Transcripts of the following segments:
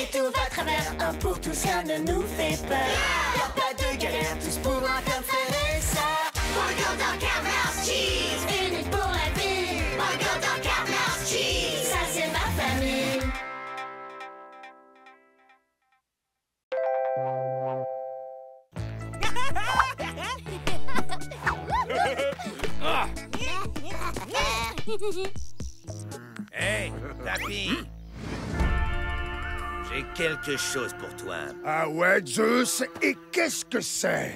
et tout va travers. Un pour tous, rien ne nous fait peur. Y'a pas de galère, tous pour un comme frères et sœurs. Burger dans Carnage Cheese, unis pour la vie. Burger dans Carnage Cheese, ça c'est ma famille. Hey, Papy! J'ai quelque chose pour toi. Ah ouais, Zeus, et qu'est-ce que c'est?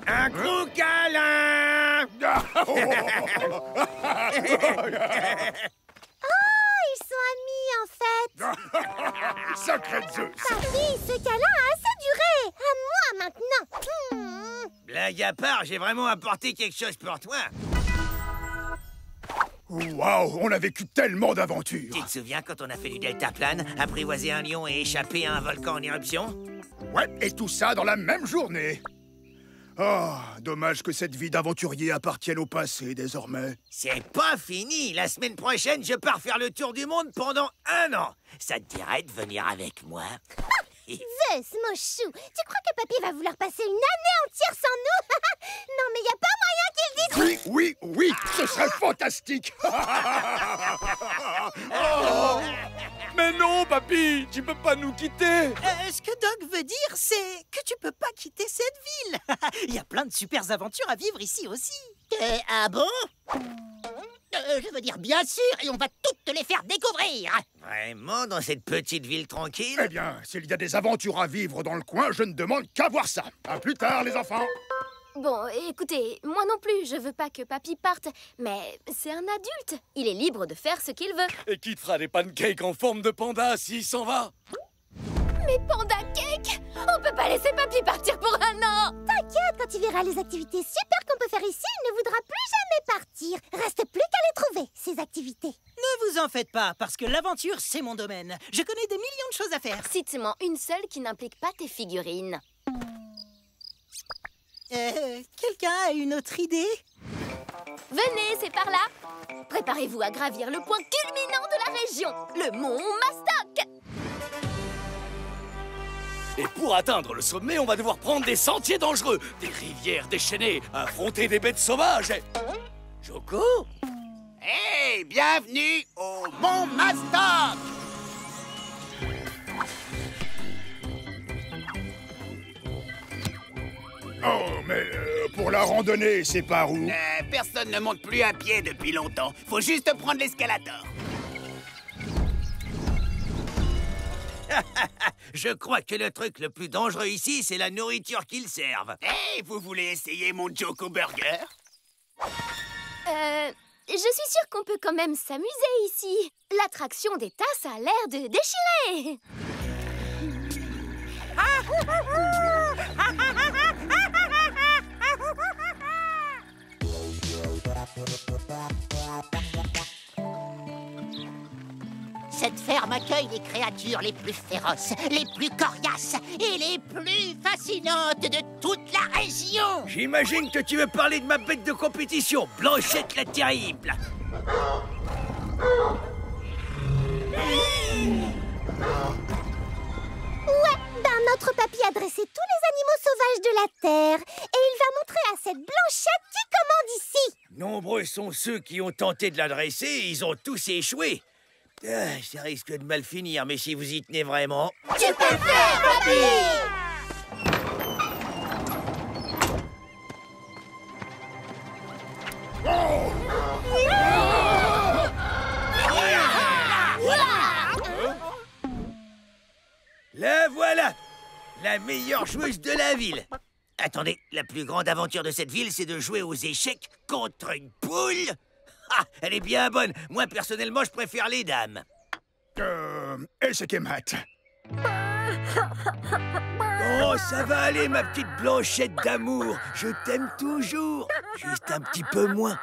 Un gros câlin! Ils sont amis, en fait. Sacré Zeus! Papy, ce câlin a assez duré. À moi, maintenant. Blague à part, j'ai vraiment apporté quelque chose pour toi. Waouh, on a vécu tellement d'aventures! Tu te souviens quand on a fait du deltaplane, apprivoisé un lion et échappé à un volcan en éruption? Ouais, et tout ça dans la même journée! Oh, dommage que cette vie d'aventurier appartienne au passé désormais. C'est pas fini. La semaine prochaine, je pars faire le tour du monde pendant 1 an. Ça te dirait de venir avec moi? Zeus, mon chou, tu crois que papy va vouloir passer une année entière sans nous? Non, mais y a pas moyen qu'il dise... Oui, ce serait fantastique! Oh. Mais non, papy, tu peux pas nous quitter. Ce que Doc veut dire, c'est que tu peux pas quitter cette ville. Il y a plein de super aventures à vivre ici aussi. Ah bon? Je veux dire, bien sûr, et on va toutes te les faire découvrir. Vraiment, dans cette petite ville tranquille? Eh bien, s'il y a des aventures à vivre dans le coin, je ne demande qu'à voir ça. À plus tard, les enfants. Bon, écoutez, moi non plus, je veux pas que papy parte, mais c'est un adulte. Il est libre de faire ce qu'il veut. Et qui te fera des pancakes en forme de panda s'il s'en va? Mais Panda Cake, on peut pas laisser papy partir pour 1 an. T'inquiète, quand il verra les activités super qu'on peut faire ici, il ne voudra plus jamais partir. Reste plus qu'à les trouver, ces activités. Ne vous en faites pas, parce que l'aventure, c'est mon domaine. Je connais des millions de choses à faire. Cite-moi une seule qui n'implique pas tes figurines. Quelqu'un a une autre idée? Venez, c'est par là. Préparez-vous à gravir le point culminant de la région, le mont Mastoc. Et pour atteindre le sommet, on va devoir prendre des sentiers dangereux, des rivières déchaînées, affronter des bêtes sauvages et... Choco? Hey, bienvenue au Mont Mastoc. Oh, mais pour la randonnée, c'est par où? Personne ne monte plus à pied depuis longtemps. Faut juste prendre l'escalator. Je crois que le truc le plus dangereux ici, c'est la nourriture qu'ils servent. Hey, vous voulez essayer mon Choco Burger? Je suis sûre qu'on peut quand même s'amuser ici. L'attraction des tasses a l'air de déchirer. Cette ferme accueille les créatures les plus féroces, les plus coriaces et les plus fascinantes de toute la région. J'imagine que tu veux parler de ma bête de compétition, Blanchette la Terrible. Ouais, notre papy a dressé tous les animaux sauvages de la Terre. Et il va montrer à cette Blanchette qui commande ici. Nombreux sont ceux qui ont tenté de la dresser, ils ont tous échoué. Ça risque de mal finir, mais si vous y tenez vraiment... Tu peux le faire, papy! La voilà! La meilleure joueuse de la ville. Attendez, la plus grande aventure de cette ville, c'est de jouer aux échecs contre une poule? Ah, elle est bien bonne. Moi, personnellement, je préfère les dames. Échec et mat. Oh, ça va aller, ma petite Blanchette d'amour. Je t'aime toujours. Juste un petit peu moins.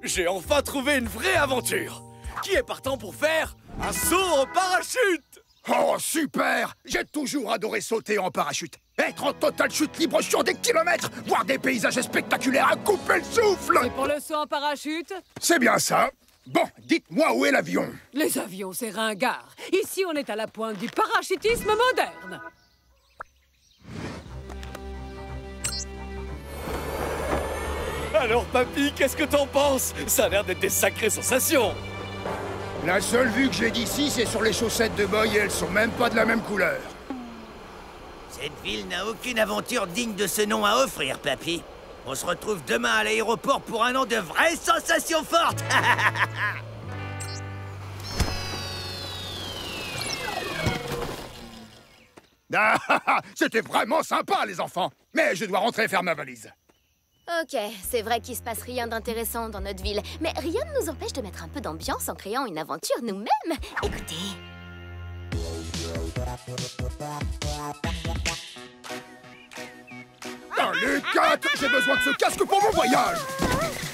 J'ai enfin trouvé une vraie aventure. Qui est partant pour faire un saut en parachute? Oh, super! J'ai toujours adoré sauter en parachute. Être en totale chute libre sur des kilomètres, voir des paysages spectaculaires à couper le souffle. C'est pour le saut en parachute? C'est bien ça. Bon, dites-moi où est l'avion? Les avions, c'est ringard. Ici, on est à la pointe du parachutisme moderne. Alors, papy, qu'est-ce que t'en penses? Ça a l'air d'être des sacrées sensations. La seule vue que j'ai d'ici, c'est sur les chaussettes de Boy et elles sont même pas de la même couleur. Cette ville n'a aucune aventure digne de ce nom à offrir, papy. On se retrouve demain à l'aéroport pour un an de vraies sensations fortes. C'était vraiment sympa, les enfants. Mais je dois rentrer faire ma valise. Ok, c'est vrai qu'il se passe rien d'intéressant dans notre ville, mais rien ne nous empêche de mettre un peu d'ambiance en créant une aventure nous-mêmes. Écoutez. Allez, Kat, j'ai besoin de ce casque pour mon voyage.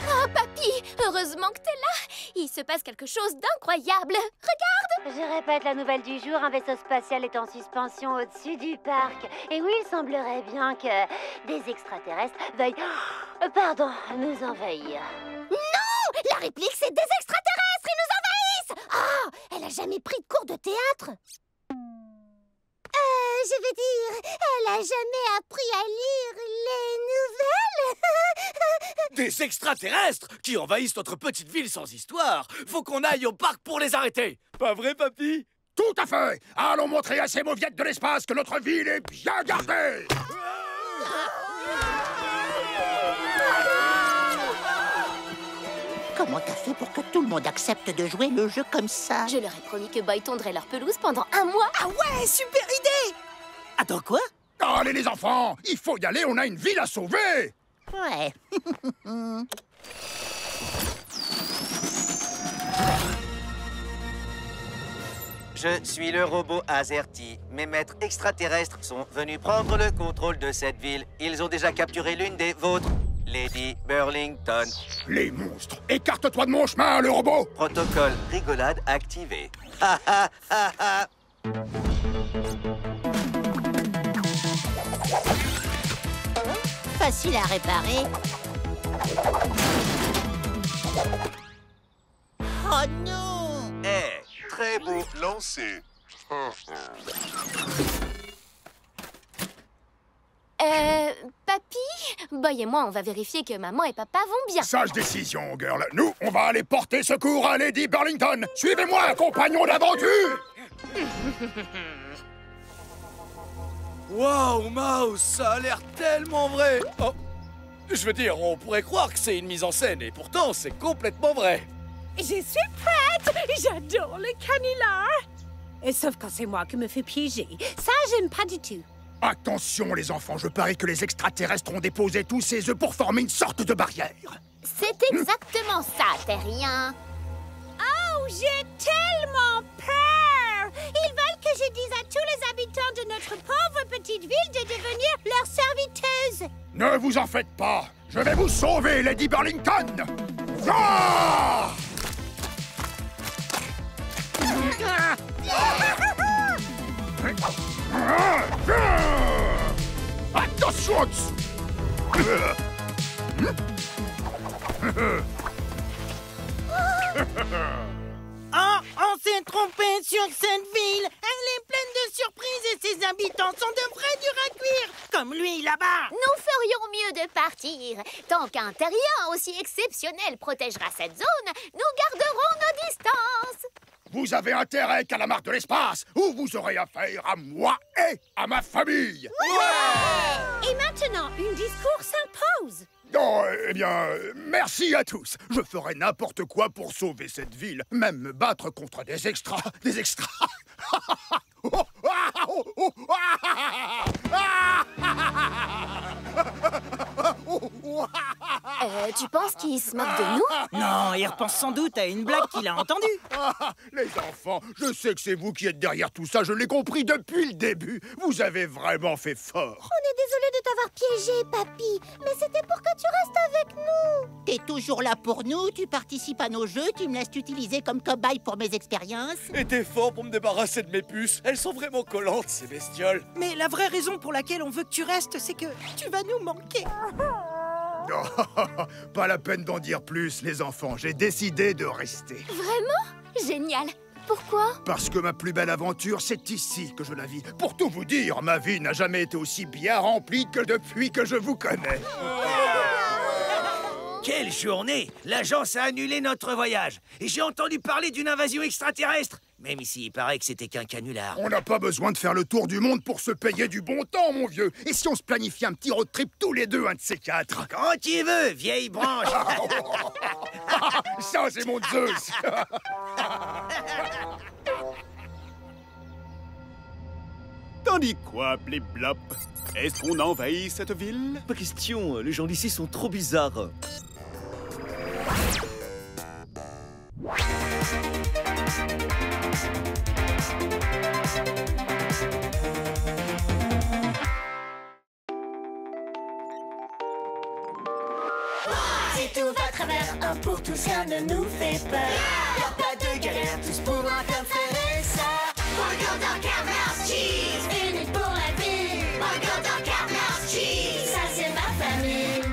Oh, papy, heureusement que t'es là. Il se passe quelque chose d'incroyable. Regarde! Je répète la nouvelle du jour, un vaisseau spatial est en suspension au-dessus du parc. Et oui, il semblerait bien que des extraterrestres veuillent... Pardon, nous envahir. Non! La réplique, c'est des extraterrestres! Ils nous envahissent! Ah! Elle a jamais pris de cours de théâtre? Je veux dire, elle a jamais appris à lire les nouvelles? Des extraterrestres qui envahissent notre petite ville sans histoire. Faut qu'on aille au parc pour les arrêter. Pas vrai, papy? Tout à fait. Allons montrer à ces mauviettes de l'espace que notre ville est bien gardée. Comment t'as fait pour que tout le monde accepte de jouer le jeu comme ça? Je leur ai promis que Boy tondrait leur pelouse pendant un mois. Ah ouais, super idée! Attends, quoi? Allez, les enfants, il faut y aller, on a une ville à sauver. Ouais. Je suis le robot Azerty. Mes maîtres extraterrestres sont venus prendre le contrôle de cette ville. Ils ont déjà capturé l'une des vôtres, Lady Burlington. Les monstres, écarte-toi de mon chemin, le robot. Protocole rigolade activé. Ha ha ha ha. Facile à réparer. Oh non! Eh, très beau. Lancé. Papy, Boy et moi, on va vérifier que maman et papa vont bien. Sage décision, girl. Nous, on va aller porter secours à Lady Burlington. Suivez-moi, compagnon d'aventure. Waouh, Mouse, ça a l'air tellement vrai. Oh, je veux dire, on pourrait croire que c'est une mise en scène, et pourtant, c'est complètement vrai. Je suis prête! J'adore le canular! Et sauf quand c'est moi qui me fais piéger. Ça, j'aime pas du tout. Attention, les enfants, je parie que les extraterrestres ont déposé tous ces œufs pour former une sorte de barrière. C'est exactement ça, terrien. Oh, j'ai tellement peur! Ils veulent que je dise à tous les habitants de notre pauvre petite ville de devenir leurs serviteuses. Ne vous en faites pas. Je vais vous sauver, Lady Burlington. Ah! Attention! On s'est trompé sur cette ville. Elle est pleine de surprises et ses habitants sont de vrais durs à cuire, comme lui là-bas. Nous ferions mieux de partir. Tant qu'un terrien aussi exceptionnel protégera cette zone, nous garderons nos distances. Vous avez intérêt qu'à la marque de l'espace, ou vous aurez affaire à moi et à ma famille. Ouais! Et maintenant, une discours s'impose. Oh, eh bien, merci à tous. Je ferai n'importe quoi pour sauver cette ville. Même me battre contre des extras. Des extras. Tu penses qu'il se moque de nous? Non, il repense sans doute à une blague qu'il a entendue. Ah, les enfants, je sais que c'est vous qui êtes derrière tout ça, je l'ai compris depuis le début. Vous avez vraiment fait fort. On est désolé de t'avoir piégé, papy, mais c'était pour que tu restes avec nous. T'es toujours là pour nous, tu participes à nos jeux, tu me laisses t'utiliser comme cobaye pour mes expériences. Et t'es fort pour me débarrasser de mes puces. Elles sont vraiment collantes, ces bestioles. Mais la vraie raison pour laquelle on veut que tu restes, c'est que tu vas nous manquer. Oh, pas la peine d'en dire plus, les enfants. J'ai décidé de rester. Vraiment? Génial. Pourquoi? Parce que ma plus belle aventure, c'est ici que je la vis. Pour tout vous dire, ma vie n'a jamais été aussi bien remplie que depuis que je vous connais. Quelle journée! L'agence a annulé notre voyage. Et j'ai entendu parler d'une invasion extraterrestre. Même ici, il paraît que c'était qu'un canular. On n'a pas besoin de faire le tour du monde pour se payer du bon temps, mon vieux. Et si on se planifie un petit road trip tous les deux, un de ces quatre? Quand tu veux, vieille branche. Ça, c'est mon Zeus. T'en dis quoi, Blip-Blop? Est-ce qu'on envahit cette ville? Pas question, les gens d'ici sont trop bizarres. Si tout va à travers, un pour tous, rien ne nous fait peur. Y'a pas de galère, tous pour un comme frère et sœur. Burger dans Carmel's Cheese, unis pour la vie. Burger dans Carmel's Cheese, ça c'est ma famille.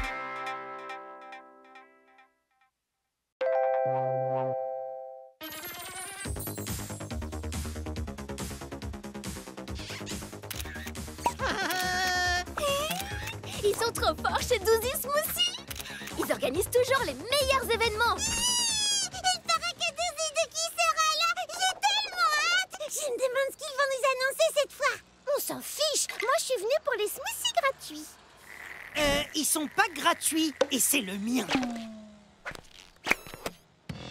Ils sont trop forts chez Dozy Smoothie. Ils organisent toujours les meilleurs événements. Il paraît que Dozy Ducky sera là. J'ai tellement hâte. Je me demande ce qu'ils vont nous annoncer cette fois. On s'en fiche. Moi, je suis venue pour les smoothies gratuits. Ils sont pas gratuits, et c'est le mien.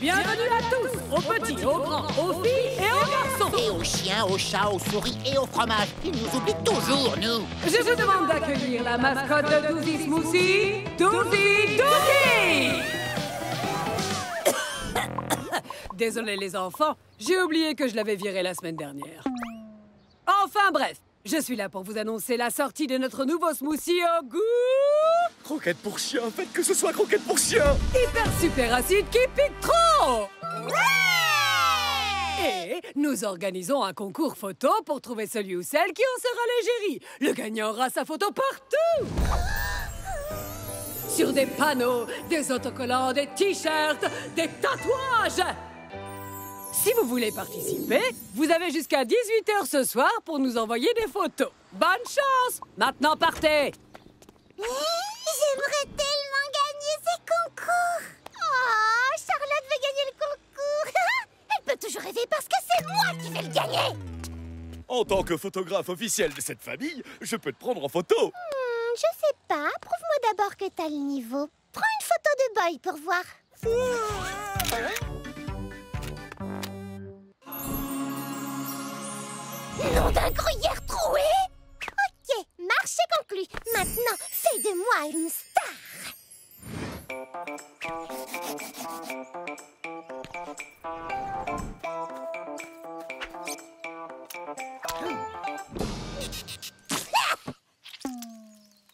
Bienvenue à tous, aux petits, aux grands, aux filles et aux garçons. Et aux chiens, aux chats, aux souris et au fromage. Ils nous oublient toujours, nous. Je vous demande d'accueillir la mascotte de Dozy Smoothie, Dozy Ducky. Désolé les enfants, j'ai oublié que je l'avais viré la semaine dernière. Enfin bref, je suis là pour vous annoncer la sortie de notre nouveau smoothie au goût... Croquette pour chien, faites que ce soit croquette pour chien. Hyper super acide qui pique trop. Et nous organisons un concours photo pour trouver celui ou celle qui en sera l'égérie. Le gagnant aura sa photo partout. Sur des panneaux, des autocollants, des t-shirts, des tatouages. Si vous voulez participer, vous avez jusqu'à 18h ce soir pour nous envoyer des photos. Bonne chance! Maintenant, partez! J'aimerais tellement gagner ces concours. Oh, Charlotte veut gagner le concours. Elle peut toujours rêver parce que c'est moi qui vais le gagner. En tant que photographe officiel de cette famille, je peux te prendre en photo. Je sais pas. Prouve-moi d'abord que t'as le niveau. Prends une photo de boy pour voir. Nom d'un gruyère troué. Ok, marché conclu. Maintenant, fais de moi une star.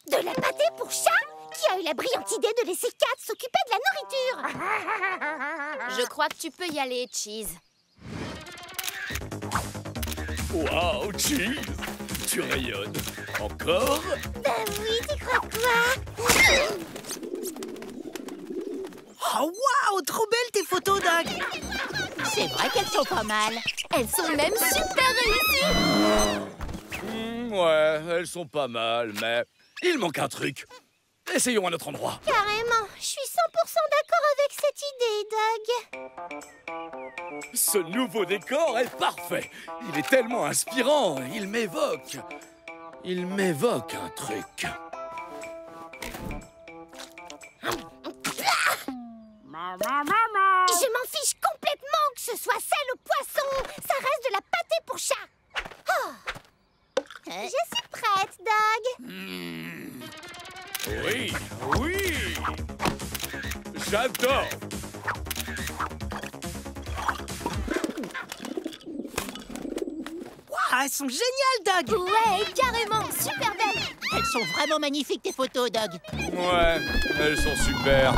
De la pâtée pour chat? Qui a eu la brillante idée de laisser Kat s'occuper de la nourriture? Je crois que tu peux y aller, Cheese. Waouh, Cheese, tu rayonnes. Encore? Ben oui, tu crois quoi? Oh waouh, trop belles tes photos, Doug. C'est vrai qu'elles sont pas mal. Elles sont même super réussies. Ouais, elles sont pas mal, mais il manque un truc. Essayons un autre endroit. Carrément, je suis 100% d'accord avec cette idée, Doug. Ce nouveau décor est parfait. Il est tellement inspirant. Il m'évoque un truc. Je m'en fiche complètement que ce soit sel ou poisson. Ça reste de la pâtée pour chat. Oh. Je suis prête, Doug. Oui, oui. J'adore. Waouh, elles sont géniales, Doug! Ouais, carrément, super belles. Elles sont vraiment magnifiques, tes photos, Doug. Ouais, elles sont super.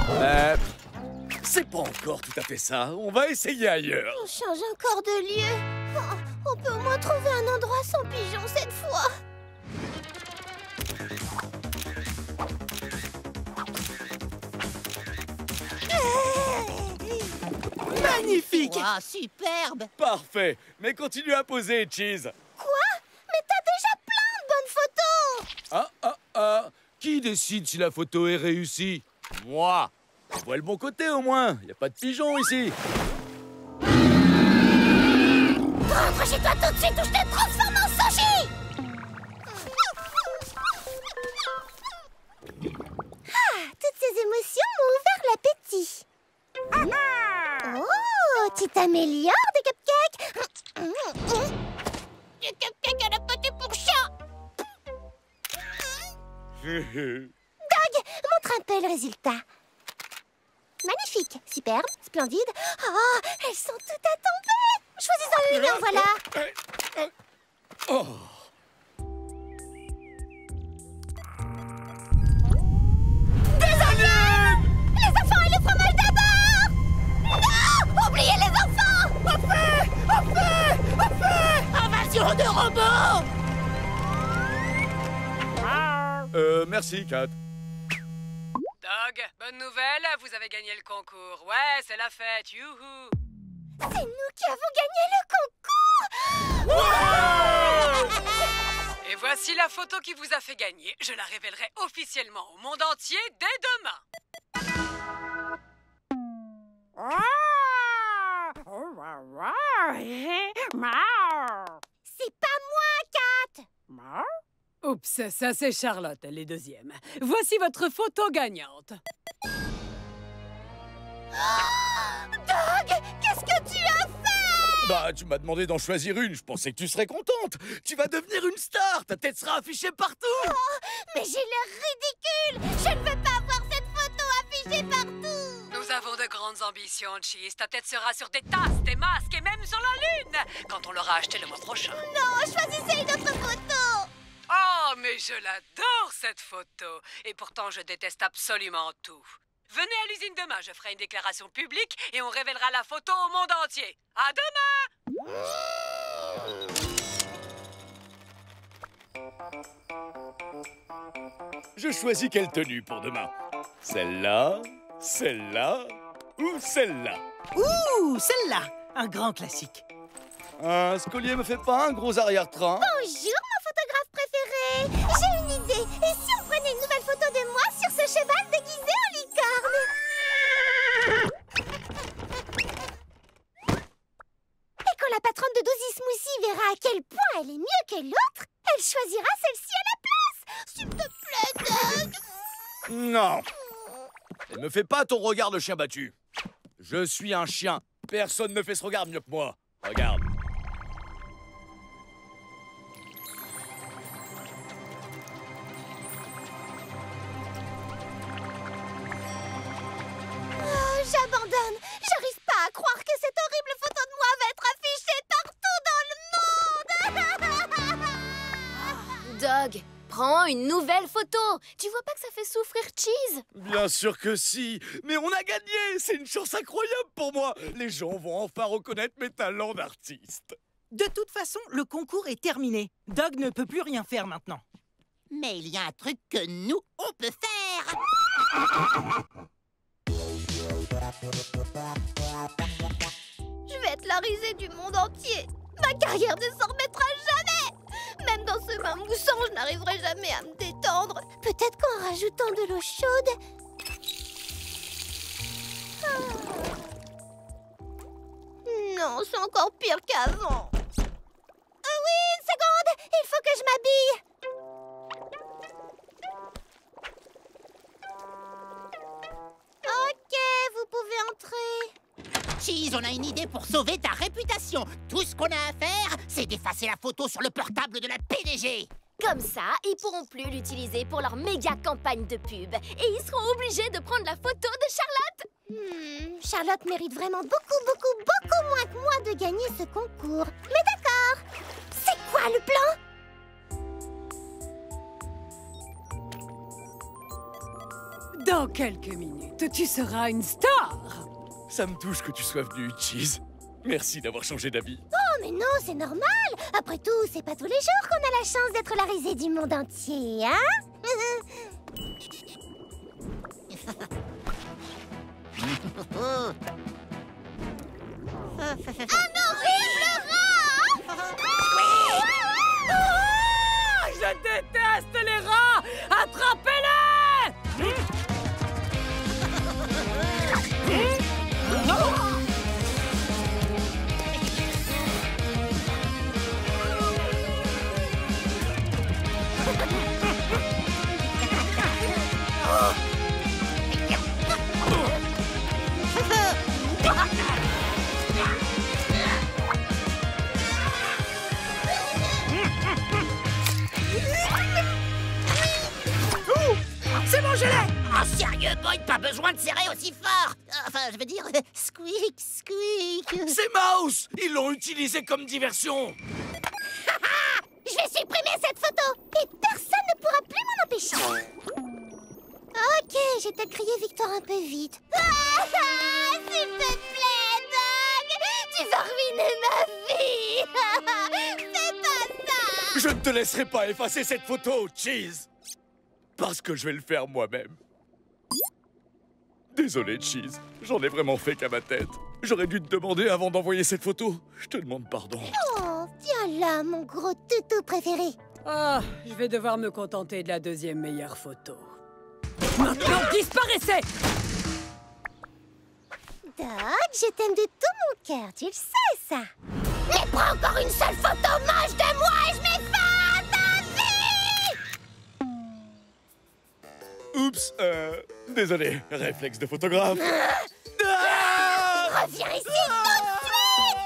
C'est pas encore tout à fait ça. On va essayer ailleurs. On change encore de lieu. Oh, on peut au moins trouver un endroit sans pigeons cette fois. Magnifique! Wow, superbe! Parfait. Mais continue à poser, Cheese. Quoi? Mais t'as déjà plein de bonnes photos! Qui décide si la photo est réussie? Moi. On voit le bon côté au moins. Y a pas de pigeons ici. Rentre chez toi tout de suite ou je te transforme en sushi! Ah, toutes ces émotions m'ont ouvert l'appétit. Oh, tu t'améliores des cupcakes. Des cupcakes à la pâte pour chat. Doug, montre un peu le résultat. Magnifique, superbe, splendide. Oh, elles sont toutes à tomber. Choisis-en une, en voilà. Oh. Des aliens! Les enfants et le fromage d'abord! Non! Oubliez les enfants! Au feu! Au feu! Au feu! Invasion de robots! Merci, Kat. Doug, bonne nouvelle, vous avez gagné le concours. Ouais, c'est la fête, youhou! C'est nous qui avons gagné le concours! Et voici la photo qui vous a fait gagner. Je la révélerai officiellement au monde entier dès demain. C'est pas moi, Kat! Oups, ça c'est Charlotte, elle est deuxième. Voici votre photo gagnante. Doug, qu'est-ce que tu as fait? Bah, tu m'as demandé d'en choisir une. Je pensais que tu serais contente. Tu vas devenir une star. Ta tête sera affichée partout. Oh, mais j'ai l'air ridicule! Je ne veux pas avoir cette photo affichée partout! Nous avons de grandes ambitions, Cheese. Ta tête sera sur des tasses, des masques et même sur la Lune quand on l'aura acheté le mois prochain. Non, choisissez une autre photo! Oh, mais je l'adore, cette photo. Et pourtant, je déteste absolument tout. Venez à l'usine demain, je ferai une déclaration publique et on révélera la photo au monde entier. À demain! Je choisis quelle tenue pour demain. Celle-là, celle-là ou celle-là. Ouh, celle-là! Un grand classique. Ce collier me fait pas un gros arrière-train? Bonjour, mon photographe préféré! J'ai une idée! Et si on prenait une nouvelle photo de moi sur ce cheval déguisé en licorne? Et quand la patronne de Dozy Smoothie verra à quel point elle est mieux que l'autre, elle choisira celle-ci à la place! S'il te plaît, Doug! Non. Ne me fais pas ton regard de chien battu. Je suis un chien. Personne ne fait ce regard mieux que moi. Regarde. J'abandonne. J'arrive pas à croire que cette horrible photo de moi va être affichée partout dans le monde. Doug, prends une nouvelle photo. Tu vois pas que ça fait souffrir Cheese? Bien sûr que si. Mais on a gagné. C'est une chance incroyable pour moi. Les gens vont enfin reconnaître mes talents d'artiste. De toute façon, le concours est terminé. Doug ne peut plus rien faire maintenant. Mais il y a un truc que nous, on peut faire. Je vais être la risée du monde entier. Ma carrière ne s'en remettra jamais. Même dans ce bain moussant, je n'arriverai jamais à me détendre. Peut-être qu'en rajoutant de l'eau chaude... Non, c'est encore pire qu'avant. Oui, une seconde. Il faut que je m'habille. Ok, vous pouvez entrer. Cheese, on a une idée pour sauver ta réputation. Tout ce qu'on a à faire, c'est d'effacer la photo sur le portable de la PDG. Comme ça, ils pourront plus l'utiliser pour leur méga campagne de pub. Et ils seront obligés de prendre la photo de Charlotte. Charlotte mérite vraiment beaucoup moins que moi de gagner ce concours. Mais d'accord. C'est quoi le plan? Dans quelques minutes, tu seras une star. Ça me touche que tu sois venu, Cheese. Merci d'avoir changé d'avis. Oh, mais non, c'est normal. Après tout, c'est pas tous les jours qu'on a la chance d'être la risée du monde entier, hein? Un horrible rat! Oh, je déteste les rats! Attrapez-les! C'est bon, je l'ai! Oh, sérieux, Boyd, pas besoin de serrer aussi fort! Enfin, je veux dire, squeak, squeak! C'est Mouse! Ils l'ont utilisé comme diversion! Je vais supprimer cette photo et personne ne pourra plus m'en empêcher. Ok, j'ai peut-être crié victoire un peu vite. S'il te plaît, Doug! Tu vas ruiner ma vie! Fais pas ça! Je ne te laisserai pas effacer cette photo, Cheese! Parce que je vais le faire moi-même. Désolé, Cheese. J'en ai vraiment fait qu'à ma tête. J'aurais dû te demander avant d'envoyer cette photo. Je te demande pardon. Oh, tiens là, mon gros toutou préféré. Ah, je vais devoir me contenter de la deuxième meilleure photo. Maintenant, disparaissez! Doug, je t'aime de tout mon cœur, tu le sais, ça. Mais prends encore une seule photo moche de moi et je mets fin à ta vie! Oups, désolé, réflexe de photographe. Reviens ici tout de suite!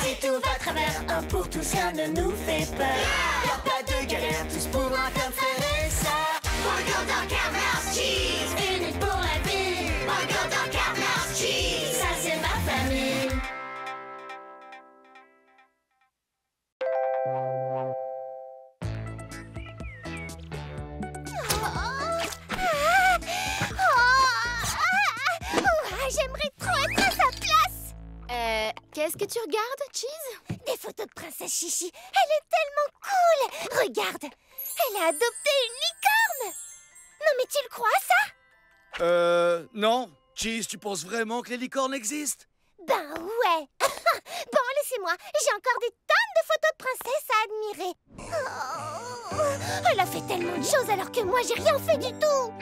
Si tout va à travers, un pour tous, rien ne nous fait peur. Y'a pas de galère, tous pour un comme faire et ça. Burger dans Carmel's Cheese, unis pour la vie. Burger dans Carmel's Cheese, ça c'est ma famille. J'aimerais trop être à sa place! Qu'est-ce que tu regardes, Cheese? Des photos de Princesse Chichi. Elle est tellement cool! Regarde! Elle a adopté une licorne! Non mais tu le crois, ça? Non. Cheese, tu penses vraiment que les licornes existent? Ben ouais! Bon, laissez-moi. J'ai encore des tonnes de photos de princesse à admirer. Oh, elle a fait tellement de choses alors que moi, j'ai rien fait du tout.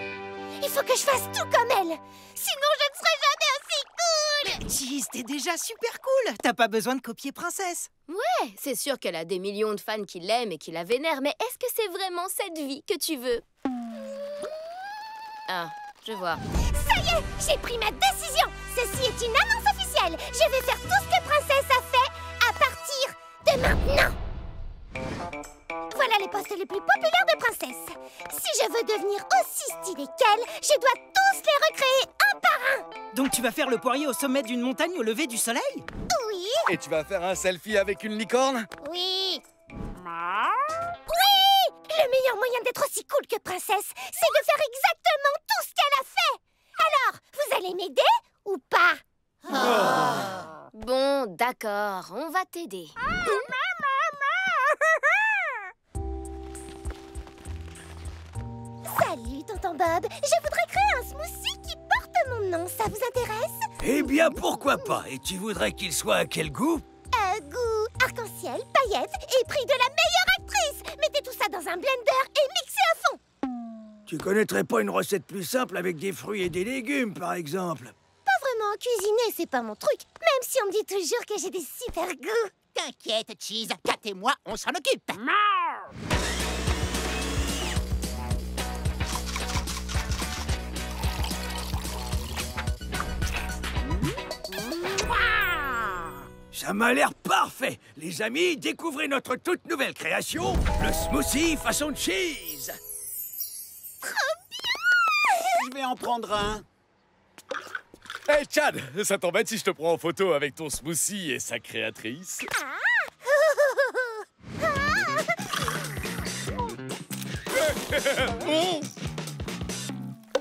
Il faut que je fasse tout comme elle. Sinon, je ne serai jamais aussi cool. Cheese, t'es déjà super cool. T'as pas besoin de copier Princesse. Ouais, c'est sûr qu'elle a des millions de fans qui l'aiment et qui la vénèrent, mais est-ce que c'est vraiment cette vie que tu veux? Ah, je vois. Ça y est, j'ai pris ma décision. Ceci est une annonce officielle. Je vais faire tout ce que Princesse a fait à partir de maintenant. Voilà les postes les plus populaires de Princesse. Si je veux devenir aussi stylée qu'elle, je dois tous les recréer un par un. Donc tu vas faire le poirier au sommet d'une montagne au lever du soleil? Oui. Et tu vas faire un selfie avec une licorne? Oui. Oui! Le meilleur moyen d'être aussi cool que Princesse, c'est de faire exactement tout ce qu'elle a fait. Alors, vous allez m'aider ou pas? Bon, d'accord, on va t'aider. Salut, tonton Bob. Je voudrais créer un smoothie qui porte mon nom. Ça vous intéresse? Eh bien, pourquoi pas? Et tu voudrais qu'il soit à quel goût? Goût arc-en-ciel, paillettes et prix de la meilleure actrice. Mettez tout ça dans un blender et mixez à fond. Tu connaîtrais pas une recette plus simple avec des fruits et des légumes, par exemple? Pas vraiment, cuisiner, c'est pas mon truc. Même si on me dit toujours que j'ai des super goûts. T'inquiète, Cheese, Kat et moi, on s'en occupe. Ça m'a l'air parfait. Les amis, découvrez notre toute nouvelle création, le smoothie façon cheese. Je vais en prendre un. Hey Chad, ça t'embête si je te prends en photo avec ton smoothie et sa créatrice?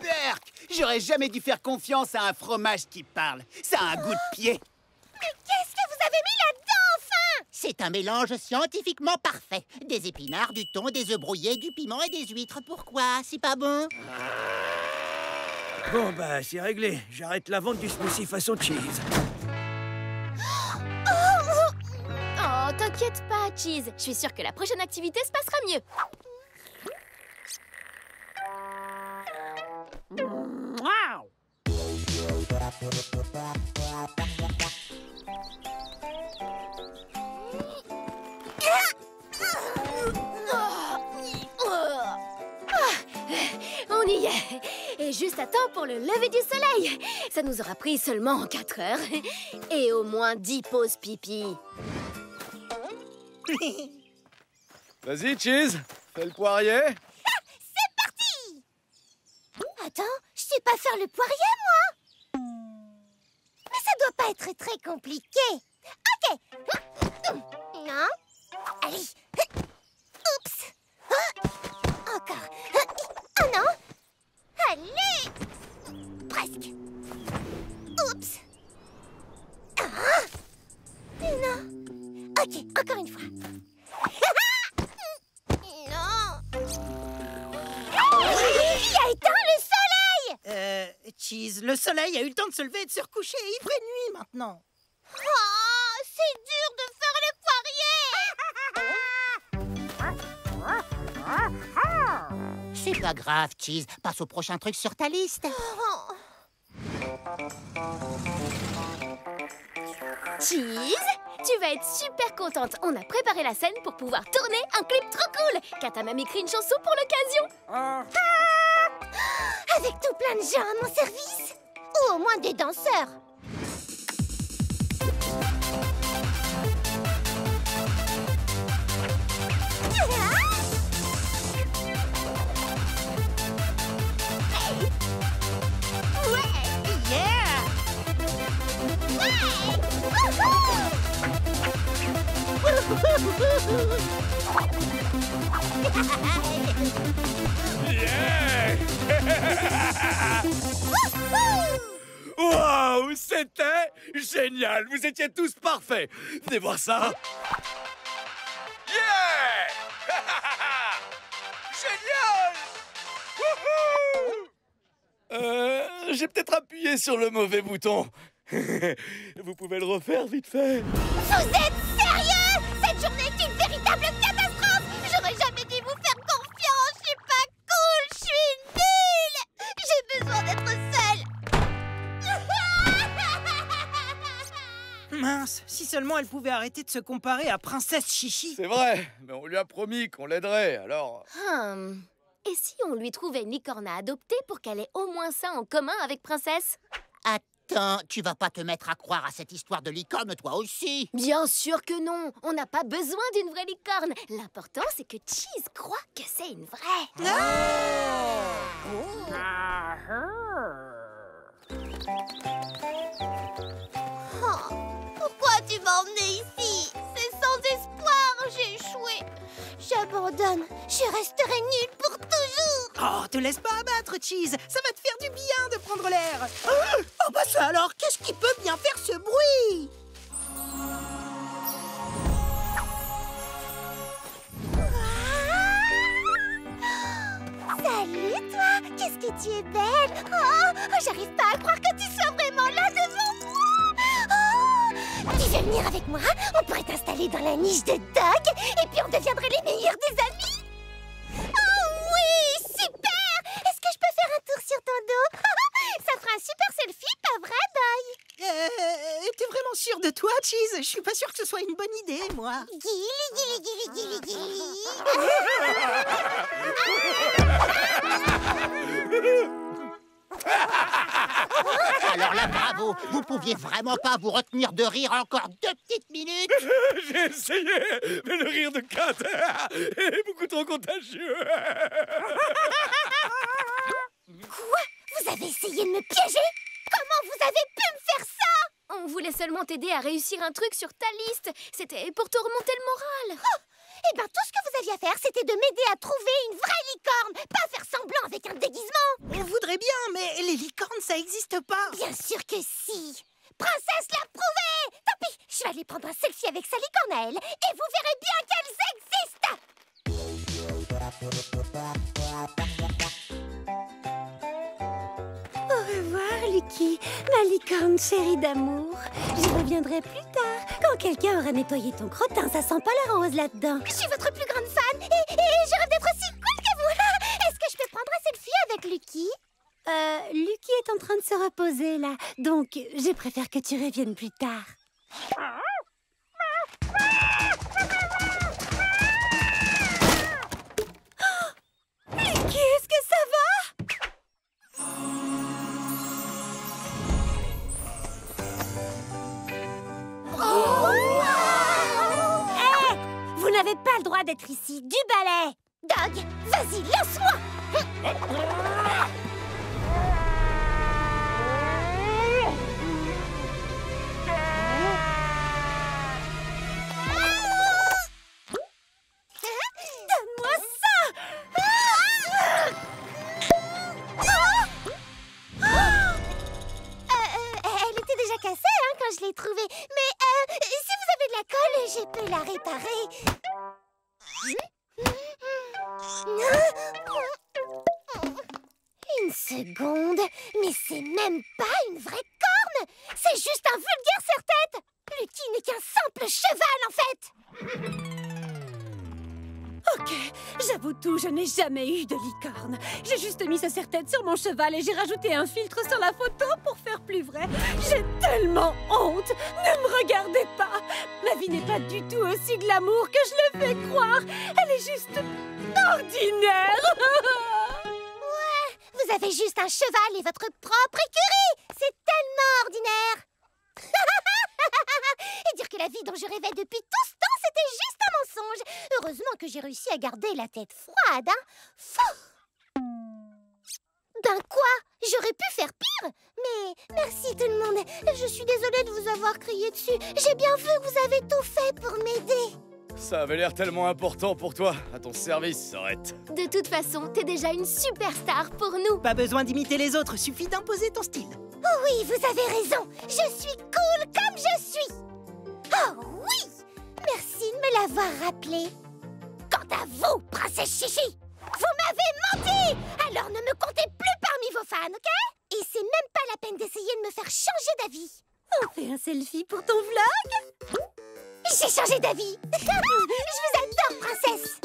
Berk, j'aurais jamais dû faire confiance à un fromage qui parle. Ça a un goût de pied. Mais qu'est-ce que vous avez mis là-dedans, enfin? C'est un mélange scientifiquement parfait. Des épinards, du thon, des œufs brouillés, du piment et des huîtres. Pourquoi? C'est pas bon? Bon, bah, c'est réglé. J'arrête la vente du smoothie façon cheese. Oh, t'inquiète pas, Cheese. Je suis sûre que la prochaine activité se passera mieux. Wow. On y est. Et juste à temps pour le lever du soleil. Ça nous aura pris seulement 4 heures. Et au moins 10 pauses pipi. Vas-y, Cheese, fais le poirier. C'est parti! Attends, je sais pas faire le poirier, moi. Mais ça doit pas être très compliqué. Ok. Non. Allez. Oups. Encore. Oh non. Allez. Presque. Oups. Ah. Non. Ok, encore une fois. Non. Qui a éteint le soleil? Cheese, le soleil a eu le temps de se lever et de se recoucher. Il ferait nuit maintenant. Oh, c'est dur de faire le poirier. C'est pas grave, Cheese. Passe au prochain truc sur ta liste. Cheese, tu vas être super contente. On a préparé la scène pour pouvoir tourner un clip trop cool. Kata m'a écrit une chanson pour l'occasion. Avec tout plein de gens à mon service. Ou au moins des danseurs. Waouh, c'était génial. Vous étiez tous parfaits. Venez voir ça. Yeah. Génial. J'ai peut-être appuyé sur le mauvais bouton. Vous pouvez le refaire vite fait. Vous êtes sérieux? Cette journée est une véritable catastrophe. J'aurais jamais dû vous faire confiance. Je suis pas cool, je suis nulle. J'ai besoin d'être seule. Mince, si seulement elle pouvait arrêter de se comparer à Princesse Chichi. C'est vrai, mais on lui a promis qu'on l'aiderait, alors... Et si on lui trouvait une licorne à adopter pour qu'elle ait au moins ça en commun avec Princesse? Attends, tu vas pas te mettre à croire à cette histoire de licorne, toi aussi? Bien sûr que non. On n'a pas besoin d'une vraie licorne. L'important, c'est que Cheese croit que c'est une vraie. Oh, pourquoi tu m'as emmené ici? C'est sans espoir, j'ai échoué. J'abandonne. Je resterai nulle pour toujours. Oh, te laisse pas abattre, Cheese. Ça va te faire du bien de prendre l'air. Oh, bah ça alors, qu'est-ce qui peut bien faire ce bruit? Salut, toi. Qu'est-ce que tu es belle. Oh, j'arrive pas à croire que tu sois vraiment là devant moi. Oh, tu veux venir avec moi? On pourrait t'installer dans la niche de Doc et puis on deviendrait les meilleurs des amis. Oh oui, super. Est-ce que je peux faire un tour sur ton dos? Ça fera un super selfie, pas vrai, Boy? T'es vraiment sûre de toi, Cheese? Je suis pas sûre que ce soit une bonne idée, moi. Alors là, bravo! Bravo. Vous pouviez vraiment pas vous retenir de rire encore 2 petites minutes? J'ai essayé, mais le rire de Kat est beaucoup trop contagieux. Quoi? Vous avez essayé de me piéger? Comment vous avez pu me faire ça? On voulait seulement t'aider à réussir un truc sur ta liste. C'était pour te remonter le moral. Oh, eh ben, tout ce que vous aviez à faire, c'était de m'aider à trouver une vraie licorne, pas faire semblant avec un déguisement. On voudrait bien, mais les licornes, ça existe pas. Bien sûr que si. Princesse l'a prouvé. Tant pis, je vais aller prendre un selfie avec sa licorne à elle, et vous verrez bien qu'elles existent. Au revoir, Lucky, ma licorne chérie d'amour. Je reviendrai plus tard, quand quelqu'un aura nettoyé ton crottin. Ça sent pas la rose là-dedans. Je suis votre plus grande fan, et je rêve d'être aussi cool que vous. Est-ce que je peux prendre un selfie avec Lucky? Lucky est en train de se reposer, là. Donc, je préfère que tu reviennes plus tard. Lucky, est-ce que ça va? Hey, vous n'avez pas le droit d'être ici. Du balai. Doug, vas-y, lance-moi. Donne-moi ça. Elle était déjà cassée quand je l'ai trouvée. Mais si vous avez de la colle, je peux la réparer. Une seconde, mais c'est même pas une vraie corne. C'est juste un vulgaire serre-tête. Lucky n'est qu'un simple cheval, en fait. Ok, j'avoue tout, je n'ai jamais eu de licorne. J'ai juste mis ce serre-tête sur mon cheval et j'ai rajouté un filtre sur la photo pour faire plus vrai. J'ai tellement honte. Ne me regardez pas. Ma vie n'est pas du tout aussi glamour que je le fais croire. Elle est juste ordinaire. Ouais, vous avez juste un cheval et votre propre écurie. C'est tellement ordinaire. Et dire que la vie dont je rêvais depuis tout ce temps, c'était juste un mensonge. Heureusement que j'ai réussi à garder la tête froide, hein. Ben quoi? J'aurais pu faire pire. Mais merci tout le monde. Je suis désolée de vous avoir crié dessus. J'ai bien vu que vous avez tout fait pour m'aider. Ça avait l'air tellement important pour toi. À ton service, Sorette. De toute façon, t'es déjà une superstar pour nous. Pas besoin d'imiter les autres, suffit d'imposer ton style. Oh oui, vous avez raison. Je suis cool comme je suis. Oh oui! Merci de me l'avoir rappelé. Quant à vous, princesse Chichi, vous m'avez menti! Alors ne me comptez plus parmi vos fans, ok? Et c'est même pas la peine d'essayer de me faire changer d'avis. On fait un selfie pour ton vlog? J'ai changé d'avis. Je vous adore, princesse.